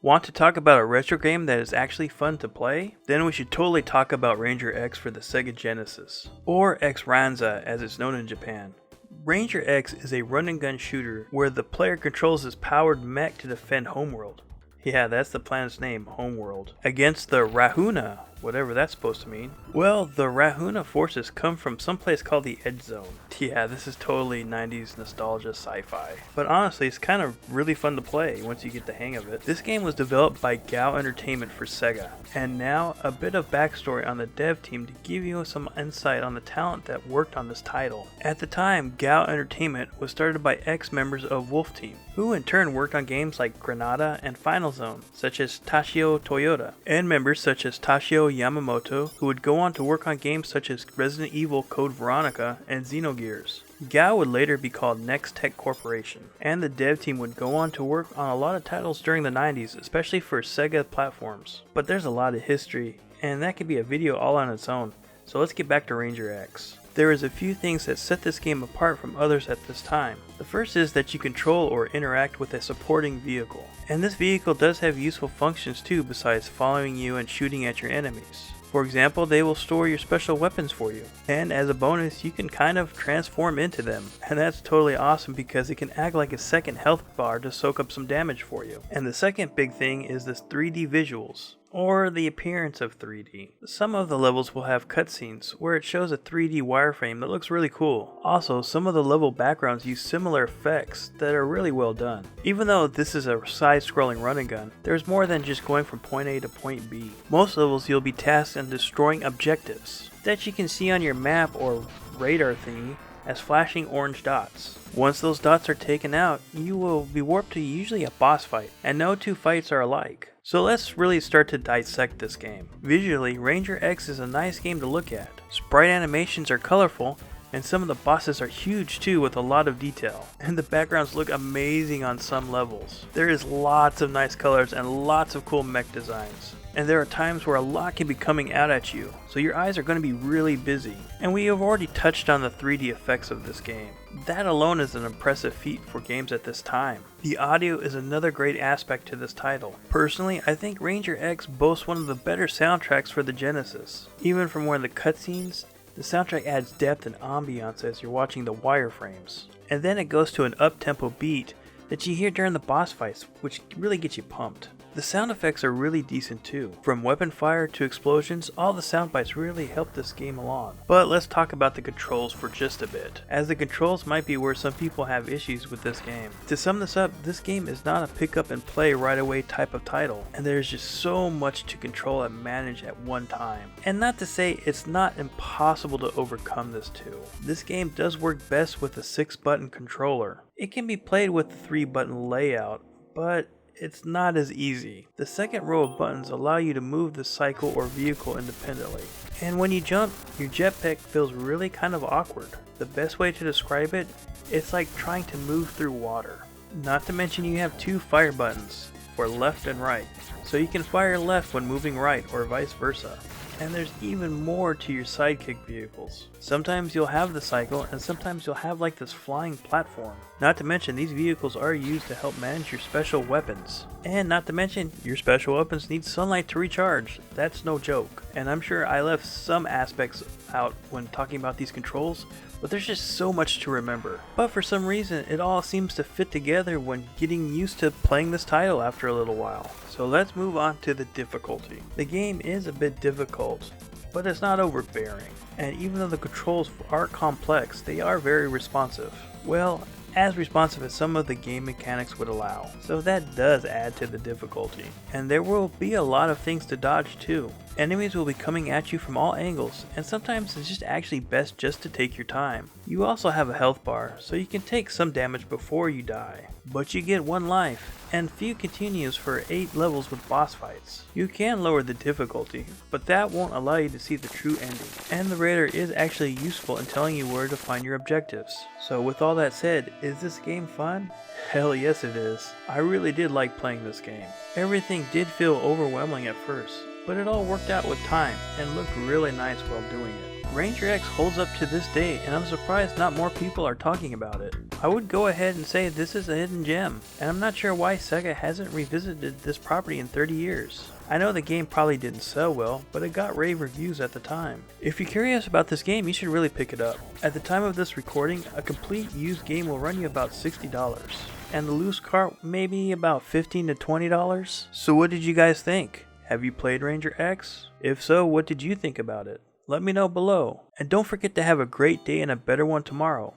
Want to talk about a retro game that is actually fun to play? Then we should totally talk about Ranger X for the Sega Genesis, or X Ranza as it's known in Japan. Ranger X is a run and gun shooter where the player controls his powered mech to defend Homeworld. Yeah, that's the planet's name, Homeworld. Against the Rahuna, whatever that's supposed to mean. Well, the Rahuna forces come from someplace called the Edge Zone. Yeah, this is totally 90s nostalgia sci-fi. But honestly, it's kind of really fun to play once you get the hang of it. This game was developed by GAO Entertainment for Sega. And now, a bit of backstory on the dev team to give you some insight on the talent that worked on this title. At the time, GAO Entertainment was started by ex-members of Wolf Team, who in turn worked on games like Granada and Final Zone, such as Tashio Toyota, and members such as Tashio Yamamoto, who would go on to work on games such as Resident Evil Code Veronica and Xenogears. GAO would later be called Next Tech Corporation, and the dev team would go on to work on a lot of titles during the 90s, especially for Sega platforms. But there's a lot of history, and that could be a video all on its own, so let's get back to Ranger X. There is a few things that set this game apart from others at this time. The first is that you control or interact with a supporting vehicle. And this vehicle does have useful functions too besides following you and shooting at your enemies. For example, they will store your special weapons for you. And as a bonus, you can kind of transform into them. And that's totally awesome because it can act like a second health bar to soak up some damage for you. And the second big thing is this 3D visuals, or the appearance of 3D. Some of the levels will have cutscenes where it shows a 3D wireframe that looks really cool. Also, some of the level backgrounds use similar effects that are really well done. Even though this is a side-scrolling run and gun, there's more than just going from point A to point B. Most levels you'll be tasked in destroying objectives that you can see on your map or radar thingy as flashing orange dots. Once those dots are taken out, you will be warped to usually a boss fight, and no two fights are alike. So let's really start to dissect this game. Visually, Ranger X is a nice game to look at. Sprite animations are colorful, and some of the bosses are huge too with a lot of detail. And the backgrounds look amazing on some levels. There is lots of nice colors and lots of cool mech designs. And there are times where a lot can be coming out at you, so your eyes are going to be really busy. And we have already touched on the 3D effects of this game. That alone is an impressive feat for games at this time. The audio is another great aspect to this title. Personally, I think Ranger X boasts one of the better soundtracks for the Genesis. Even from one of the cutscenes, the soundtrack adds depth and ambiance as you're watching the wireframes. And then it goes to an up-tempo beat that you hear during the boss fights, which really gets you pumped. The sound effects are really decent too. From weapon fire to explosions, all the sound bites really help this game along. But let's talk about the controls for just a bit, as the controls might be where some people have issues with this game. To sum this up, this game is not a pick up and play right away type of title, and there's just so much to control and manage at one time. And not to say it's not impossible to overcome this too. This game does work best with a 6-button controller. It can be played with the 3-button layout, but it's not as easy. The second row of buttons allow you to move the cycle or vehicle independently. And when you jump, your jetpack feels really kind of awkward. The best way to describe it, it's like trying to move through water. Not to mention you have 2 fire buttons, for left and right, so you can fire left when moving right or vice versa. And there's even more to your sidekick vehicles. Sometimes you'll have the cycle, and sometimes you'll have like this flying platform. Not to mention these vehicles are used to help manage your special weapons. And not to mention, your special weapons need sunlight to recharge. That's no joke. And I'm sure I left some aspects out when talking about these controls, but there's just so much to remember. But for some reason, it all seems to fit together when getting used to playing this title after a little while. So let's move on to the difficulty. The game is a bit difficult, but it's not overbearing. And even though the controls are complex, they are very responsive. Well, as responsive as some of the game mechanics would allow. So that does add to the difficulty. And there will be a lot of things to dodge too. Enemies will be coming at you from all angles, and sometimes it's just actually best just to take your time. You also have a health bar, so you can take some damage before you die. But you get 1 life, and few continues for 8 levels with boss fights. You can lower the difficulty, but that won't allow you to see the true ending. And the radar is actually useful in telling you where to find your objectives. So with all that said, is this game fun? Hell yes it is. I really did like playing this game. Everything did feel overwhelming at first, but it all worked out with time and looked really nice while doing it. Ranger X holds up to this day, and I'm surprised not more people are talking about it. I would go ahead and say this is a hidden gem, and I'm not sure why Sega hasn't revisited this property in 30 years. I know the game probably didn't sell well, but it got rave reviews at the time. If you're curious about this game, you should really pick it up. At the time of this recording, a complete used game will run you about $60, and the loose cart maybe about $15 to $20. So what did you guys think? Have you played Ranger X? If so, what did you think about it? Let me know below. And don't forget to have a great day and a better one tomorrow.